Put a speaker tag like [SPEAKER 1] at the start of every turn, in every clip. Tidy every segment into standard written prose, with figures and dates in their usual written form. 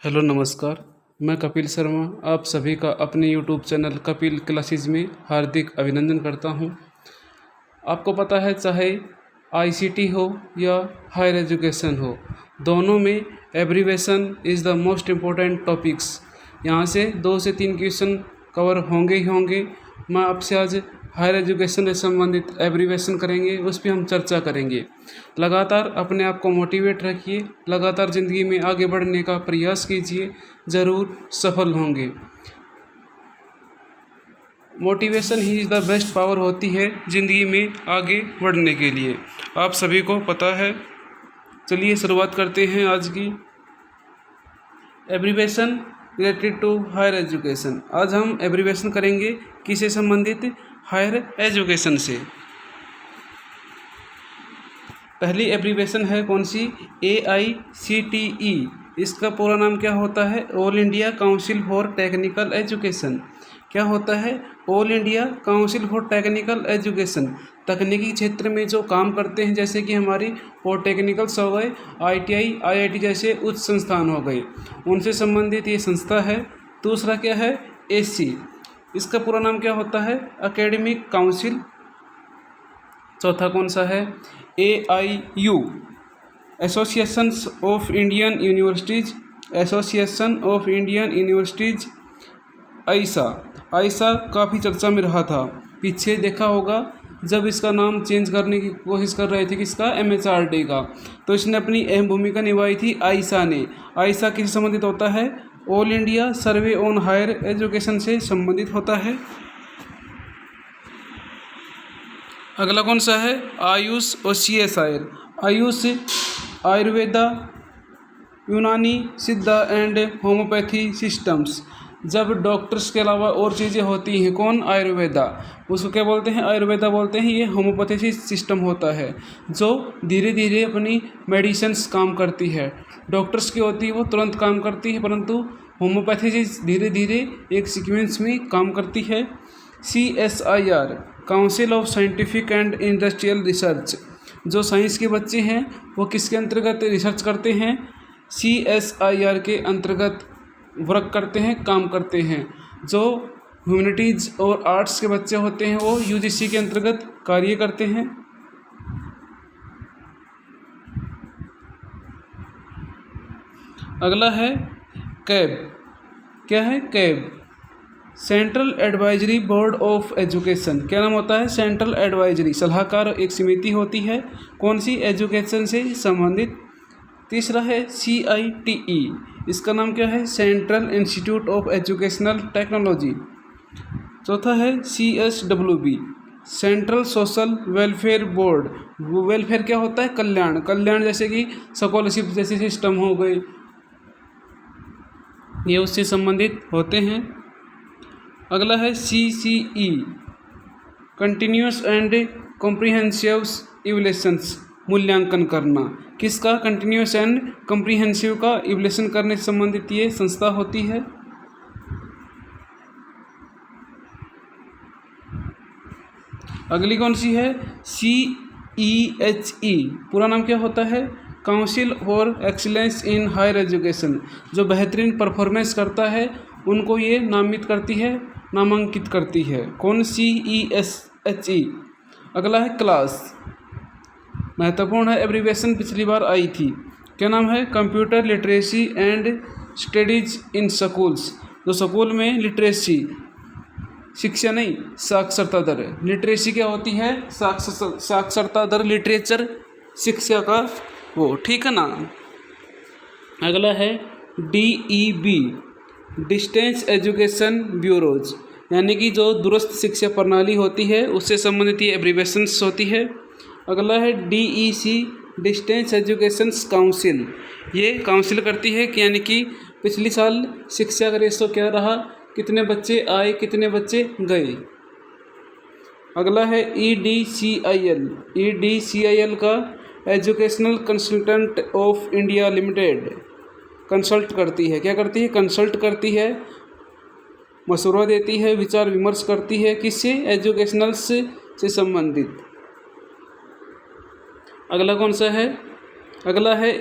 [SPEAKER 1] Hello नमस्कार। मैं कपिल शर्मा आप सभी का अपने यूट्यूब चैनल कपिल क्लासेस में हार्दिक अभिनंदन करता हूं। आपको पता है चाहे आईसीटी हो या हायर एजुकेशन हो, दोनों में abbreviation is the most important topics. यहाँ से 2 से 3 क्वेश्चन कवर होंगे ही होंगे। मैं आपसे आज हायर एजुकेशन से संबंधित एब्रीवेशन करेंगे, उस पर हम चर्चा करेंगे। लगातार अपने आप को मोटिवेट रखिए, लगातार ज़िंदगी में आगे बढ़ने का प्रयास कीजिए, ज़रूर सफल होंगे। Motivation he is the best power होती है ज़िंदगी में आगे बढ़ने के लिए, आप सभी को पता है। चलिए शुरुआत करते हैं आज की abbreviation related to higher education. आज हम एब्रीवेशन करेंगे किससे संबंधित? हायर एजुकेशन से। पहली एब्रीवेशन है कौन सी? AICTE। इसका पूरा नाम क्या होता है? All India council for technical education. क्या होता है? All India council for technical education. तकनीकी क्षेत्र में जो काम करते हैं, जैसे कि हमारी पॉलिटेक्निकल्स हो गए, ITI IIT जैसे उच्च संस्थान हो गए, उनसे संबंधित ये संस्था है। दूसरा क्या है? AC। इसका पूरा नाम क्या होता है? Academic council. चौथा कौन सा है? AIU, associations of Indian universities. Association of Indian universities I saw काफ़ी चर्चा में रहा था। पीछे देखा होगा जब इसका नाम चेंज करने की कोशिश कर रहे थे, किसका? MHRD का, तो इसने अपनी अहम भूमिका निभाई थी आईसा ने। आईसा किससे संबंधित होता है? All India survey on higher education से संबंधित होता है। अगला कौन सा है? आयुष और CSIR। आयुष आयुर्वेदा, यूनानी, सिद्धा एंड होम्योपैथी सिस्टम्स। जब डॉक्टर्स के अलावा और चीज़ें होती हैं, कौन? आयुर्वेदा। उसको क्या बोलते हैं? आयुर्वेदा बोलते हैं। ये होम्योपैथी सिस्टम होता है जो धीरे धीरे अपनी मेडिसिन्स काम करती है। डॉक्टर्स की होती है वो तुरंत काम करती है, परंतु होम्योपैथी से धीरे धीरे एक सीक्वेंस में काम करती है। CSIR, council of scientific and industrial research. जो साइंस के बच्चे हैं वो किसके अंतर्गत रिसर्च करते हैं? CSIR के अंतर्गत वर्क करते हैं, काम करते हैं। जो ह्यूमैनिटीज़ और आर्ट्स के बच्चे होते हैं वो UGC के अंतर्गत कार्य करते हैं। अगला है कैब। क्या है? Cab, central advisory board of education. क्या नाम होता है? सेंट्रल एडवाइजरी, सलाहकार एक समिति होती है, कौन सी? एजुकेशन से संबंधित। तीसरा है CITE। इसका नाम क्या है? Central institute of educational technology. चौथा है CSWB, central social welfare board. Welfare क्या होता है? कल्याण। कल्याण जैसे कि स्कॉलरशिप जैसे सिस्टम हो गए, ये उससे संबंधित होते हैं। अगला है CCE, continuous and comprehensive evaluations, मूल्यांकन करना। किसका? कंटिन्यूस एंड कॉम्प्रिहेंसिव का इवैल्यूएशन करने से संबंधित ये संस्था होती है। अगली कौन सी है? CEHE, पूरा नाम क्या होता है? Council for excellence in higher education. जो बेहतरीन परफॉर्मेंस करता है उनको ये नामित करती है, नामांकित करती है, कौन? CESHE। अगला है क्लास, महत्वपूर्ण है एब्रीवेशन, पिछली बार आई थी। क्या नाम है? Computer literacy and studies in schools. जो स्कूल में लिटरेसी, शिक्षा नहीं, साक्षरता दर। लिटरेसी क्या होती है? साक्षरता दर, लिटरेचर शिक्षा का वो, ठीक है ना। अगला है DEB, डिस्टेंस एजुकेशन ब्यूरोज, यानी कि जो दूरस्थ शिक्षा प्रणाली होती है उससे संबंधित ये एब्रीवेशंस होती है। अगला है DEC, डिस्टेंस एजुकेशन काउंसिल। ये काउंसिल करती है कि यानी कि पिछली साल शिक्षा का रेशो क्या रहा, कितने बच्चे आए, कितने बच्चे गए। अगला है EDCIL। EDCIL का educational consultant of India limited, consult करती है। क्या करती है? कंसल्ट करती है, मशवरा देती है, विचार विमर्श करती है, किससे? एजुकेशनल्स से संबंधित। अगला कौन सा है? अगला है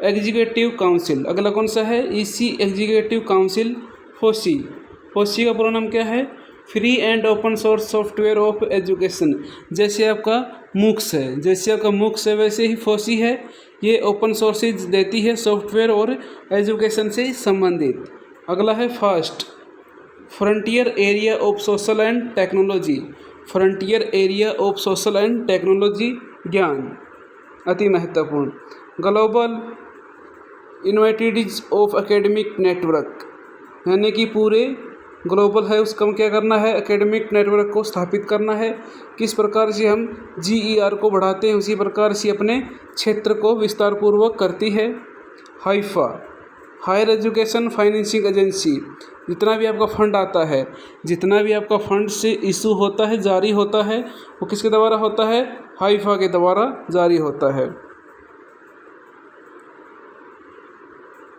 [SPEAKER 1] एग्जीक्यूटिव काउंसिल। अगला कौन सा है? EC executive council foci. Foci का पूरा नाम क्या है? Free and open source software of education. जैसे आपका मूक्स है, वैसे ही फोसी है, ये ओपन सोर्सेज देती है सॉफ्टवेयर और एजुकेशन से संबंधित। अगला है fast, frontier area of social and technology. Frontier area of social and technology ज्ञान, अति महत्वपूर्ण। ग्लोबल इन्वाइटेडीज ऑफ एकेडमिक नेटवर्क, यानी कि पूरे ग्लोबल है उसका क्या करना है? एकेडमिक नेटवर्क को स्थापित करना है। किस प्रकार से हम GER को बढ़ाते हैं उसी प्रकार से अपने क्षेत्र को विस्तार पूर्वक करती है। HEFA, higher education financing agency. जितना भी आपका फंड आता है, जितना भी आपका फंड से इशू होता है, जारी होता है, वो किसके द्वारा होता है? हाइफा के द्वारा जारी होता है।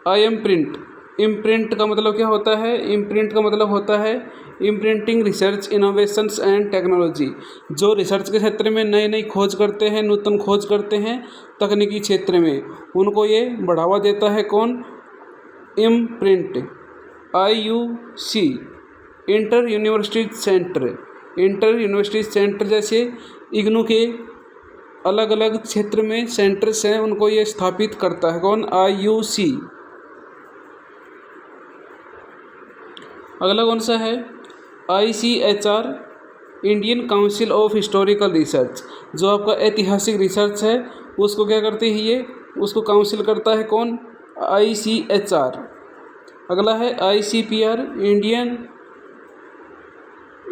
[SPEAKER 1] IMprint, इम्प्रिंट का मतलब क्या होता है? इम्प्रिंट का मतलब होता है imprinting research innovations and technology. जो रिसर्च के क्षेत्र में नई नई खोज करते हैं, नूतन खोज करते हैं तकनीकी क्षेत्र में, उनको ये बढ़ावा देता है। कौन? Imprint. IUC, inter university centre. Inter university centre जैसे इग्नू के अलग अलग क्षेत्र में सेंटर्स हैं, उनको ये स्थापित करता है। कौन? IUC। अगला कौन सा है? ICHR, Indian council of historical research. जो आपका ऐतिहासिक रिसर्च है उसको क्या करती है ये? उसको काउंसिल करता है। कौन? ICHR। अगला है ICPR,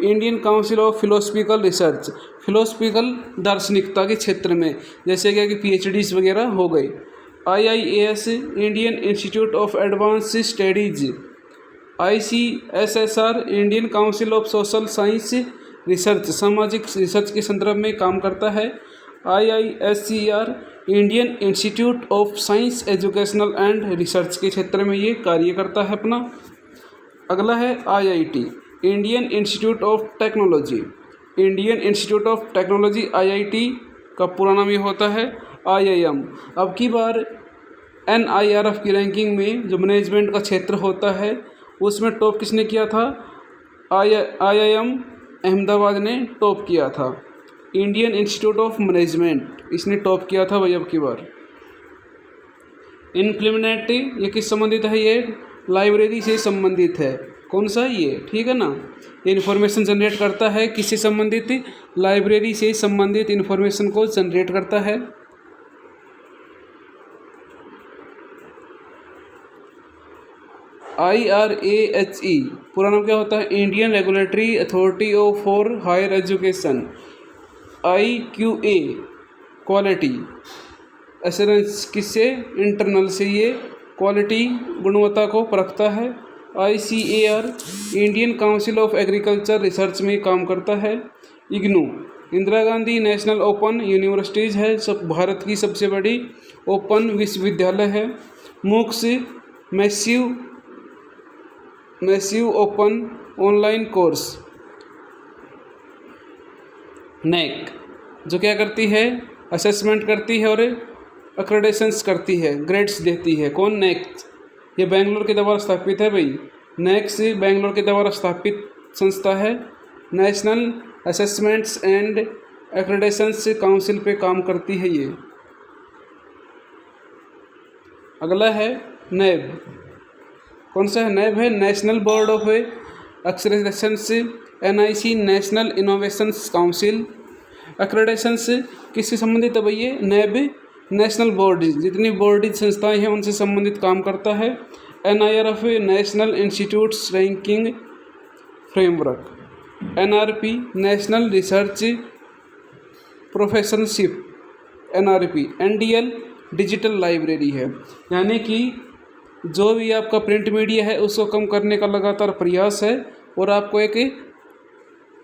[SPEAKER 1] Indian council of Philosophical Research. Philosophical दार्शनिकता के क्षेत्र में, जैसे क्या कि PhDs वगैरह हो गए। IIAS, Indian institute of advance studies. ICSSR, Indian council of social science research, सामाजिक रिसर्च के संदर्भ में काम करता है। IISCR, Indian institute of science educational and research के क्षेत्र में ये कार्य करता है अपना। अगला है IIT, Indian institute of technology. Indian institute of technology IIT का पूरा नाम ये होता है IIM। अब की बार NIRF की रैंकिंग में जो मैनेजमेंट का क्षेत्र होता है उसमें टॉप किसने किया था? IIM अहमदाबाद ने टॉप किया था। इंडियन इंस्टीट्यूट ऑफ मैनेजमेंट इसने टॉप किया था भाई अब की बार। इम्प्लीमेंटी, ये किस संबंधित है? ये लाइब्रेरी से संबंधित है। कौन सा है ये? ठीक है ना। ये इन्फॉर्मेशन जनरेट करता है, किससे संबंधित? लाइब्रेरी से संबंधित इन्फॉर्मेशन को जनरेट करता है। IRAHE, पूरा नाम क्या होता है? Indian regulatory authority for higher education. IQA, quality assurance, किससे? इंटरनल से ये क्वालिटी गुणवत्ता को परखता है। ICAR, Indian council of agriculture research में काम करता है। IGNOU, Indira Gandhi national open universities है, सब भारत की सबसे बड़ी ओपन विश्वविद्यालय है। MOOCs, massive open online course. NAAC, जो क्या करती है? असेसमेंट करती है और एक्रेडिटेशंस करती है, ग्रेड्स देती है। कौन? NAAC। ये बेंगलोर के द्वारा स्थापित है भाई। NAAC बेंगलोर के द्वारा स्थापित संस्था है। नेशनल असेसमेंट्स एंड एक्रेडिटेशंस काउंसिल पे काम करती है ये। अगला है NAB। कौन सा है? NAB है National Board of Accreditations. NIC, National Innovations Council. Accreditations किससे संबंधित है भाई? ये NAB नेशनल बोर्ड, जितनी बोर्डिंग संस्थाएं हैं उनसे संबंधित काम करता है। NIRF, National Institutes Ranking Framework. NRP, National Research Professionship. NRP। NDL, digital library है, यानी कि जो भी आपका प्रिंट मीडिया है उसको कम करने का लगातार प्रयास है और आपको एक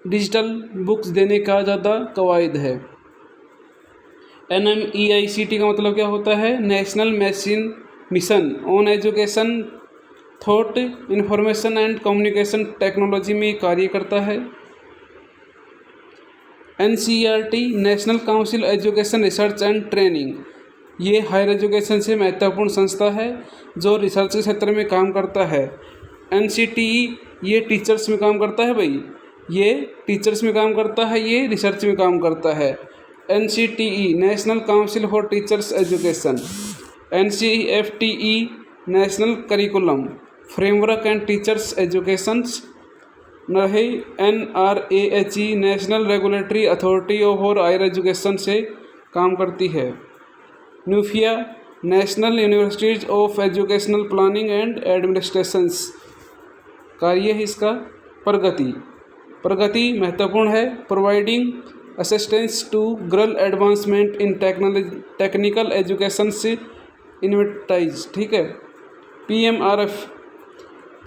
[SPEAKER 1] डिजिटल बुक्स देने का ज़्यादा कवायद है। NMEICT का मतलब क्या होता है? National mission on education, thought, information and communication technology में कार्य करता है। NCERT, national council education research and training. ये हायर एजुकेशन से महत्वपूर्ण संस्था है जो रिसर्च के क्षेत्र में काम करता है। NCTE ये टीचर्स में काम करता है भाई, ये टीचर्स में काम करता है, ये रिसर्च में काम करता है। NCTE National Council for Teachers Education. NCFTE National Curriculum Framework and Teachers Educations रहे। NRAHE National Regulatory authority for higher education से काम करती है। न्यूफिया National Universities of Educational Planning and Administrations कार्य है इसका। प्रगति महत्वपूर्ण है, providing assistance to girl advancement in technical education से इन्वेटाइज, ठीक है। PMRF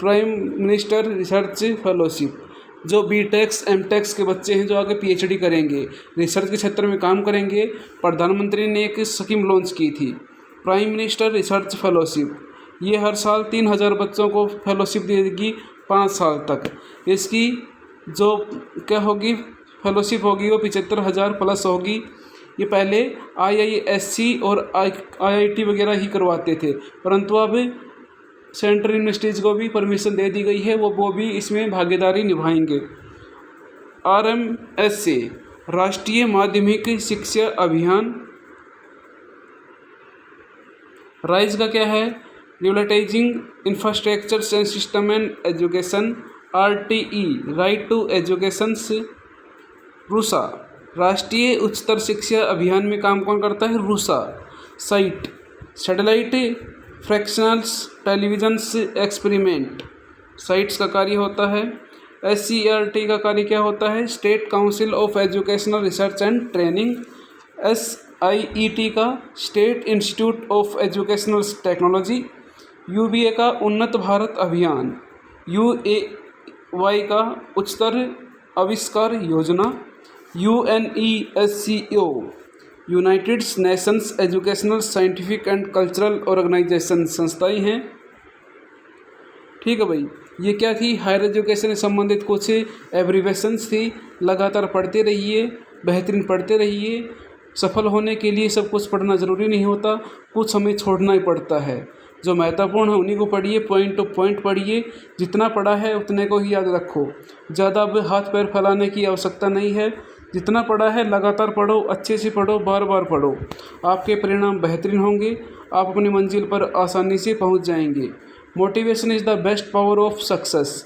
[SPEAKER 1] Prime Minister Research Fellowship, जो BTechs MTechs के बच्चे हैं जो आगे PhD करेंगे, रिसर्च के क्षेत्र में काम करेंगे, प्रधानमंत्री ने एक स्कीम लॉन्च की थी प्राइम मिनिस्टर रिसर्च फेलोशिप। ये हर साल 3000 बच्चों को फेलोशिप देगी 5 साल तक। इसकी जो क्या होगी फेलोशिप होगी वो 75,000 प्लस होगी। ये पहले IISc और IIT वगैरह ही करवाते थे, परंतु अब सेंट्रल यूनिवर्सिटीज़ को भी परमिशन दे दी गई है, वो भी इसमें भागीदारी निभाएंगे। RMSA राष्ट्रीय माध्यमिक शिक्षा अभियान। राइज का क्या है, revitalising infrastructure and system and education. RTE right to education. RUSA Rashtriya Uchchatar Shiksha Abhiyan में काम कौन करता है, RUSA. SITE satellite fractionals televisions experiment, SITEs का कार्य होता है। SCERT का कार्य क्या होता है, state council of educational research and training. SIET का state institute of educational technology. UBA का उन्नत भारत अभियान। UAY का उच्चतर आविष्कार योजना। UNESCO United Nations educational scientific and cultural organisation संस्थाएं हैं, ठीक है भाई। ये क्या थी, हायर एजुकेशन से संबंधित कुछ एब्रीवेशंस थी। लगातार पढ़ते रहिए, बेहतरीन पढ़ते रहिए। सफल होने के लिए सब कुछ पढ़ना ज़रूरी नहीं होता, कुछ हमें छोड़ना ही पड़ता है। जो महत्वपूर्ण है उन्हीं को पढ़िए, पॉइंट टू पॉइंट पढ़िए। जितना पढ़ा है उतने को ही याद रखो, ज़्यादा अब हाथ पैर फैलाने की आवश्यकता नहीं है। जितना पढ़ा है लगातार पढ़ो, अच्छे से पढ़ो, बार बार पढ़ो, आपके परिणाम बेहतरीन होंगे। आप अपनी मंजिल पर आसानी से पहुंच जाएंगे। Motivation is the best power of success,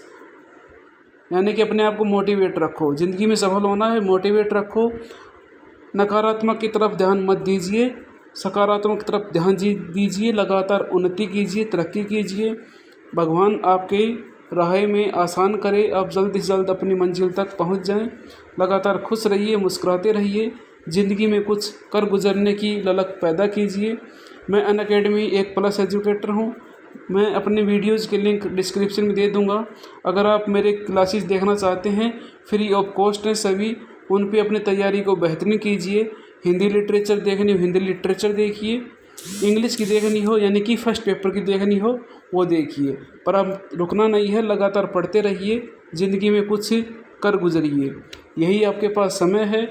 [SPEAKER 1] यानी कि अपने आप को मोटिवेट रखो। ज़िंदगी में सफल होना है, मोटिवेट रखो। नकारात्मक की तरफ ध्यान मत दीजिए, सकारात्मक की तरफ ध्यान दीजिए। लगातार उन्नति कीजिए, तरक्की कीजिए। भगवान आपके राह में आसान करे, आप जल्द से जल्द अपनी मंजिल तक पहुंच जाएं। लगातार खुश रहिए, मुस्कुराते रहिए। ज़िंदगी में कुछ कर गुजरने की ललक पैदा कीजिए। मैं अनअकैडमी एक प्लस एजुकेटर हूं। मैं अपने वीडियोज़ के लिंक डिस्क्रिप्शन में दे दूंगा। अगर आप मेरे क्लासेस देखना चाहते हैं, फ्री ऑफ कॉस्ट हैं सभी, उन पे अपनी तैयारी को बेहतरीन कीजिए। हिंदी लिटरेचर देखनी हो हिंदी लिटरेचर देखिए, इंग्लिश की देखनी हो यानी कि फर्स्ट पेपर की देखनी हो वो देखिए। पर अब रुकना नहीं है, लगातार पढ़ते रहिए। ज़िंदगी में कुछ कर गुजरिए, यही आपके पास समय है।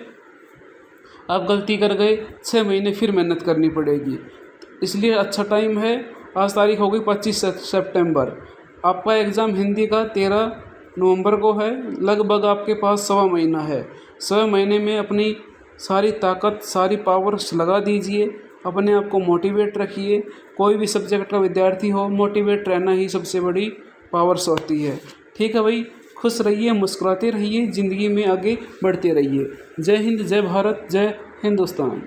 [SPEAKER 1] आप गलती कर गए, 6 महीने फिर मेहनत करनी पड़ेगी, इसलिए अच्छा टाइम है। आज तारीख हो गई 25 सितंबर। आपका एग्ज़ाम हिंदी का 13 नवंबर को है। लगभग आपके पास 1.25 महीना है। 1.25 महीने में अपनी सारी ताकत, सारी पावर्स लगा दीजिए। अपने आप को मोटिवेट रखिए। कोई भी सब्जेक्ट का विद्यार्थी हो, मोटिवेट रहना ही सबसे बड़ी पावर्स होती है, ठीक है भाई। खुश रहिए, मुस्कुराते रहिए, ज़िंदगी में आगे बढ़ते रहिए। जय हिंद, जय भारत, जय हिंदुस्तान।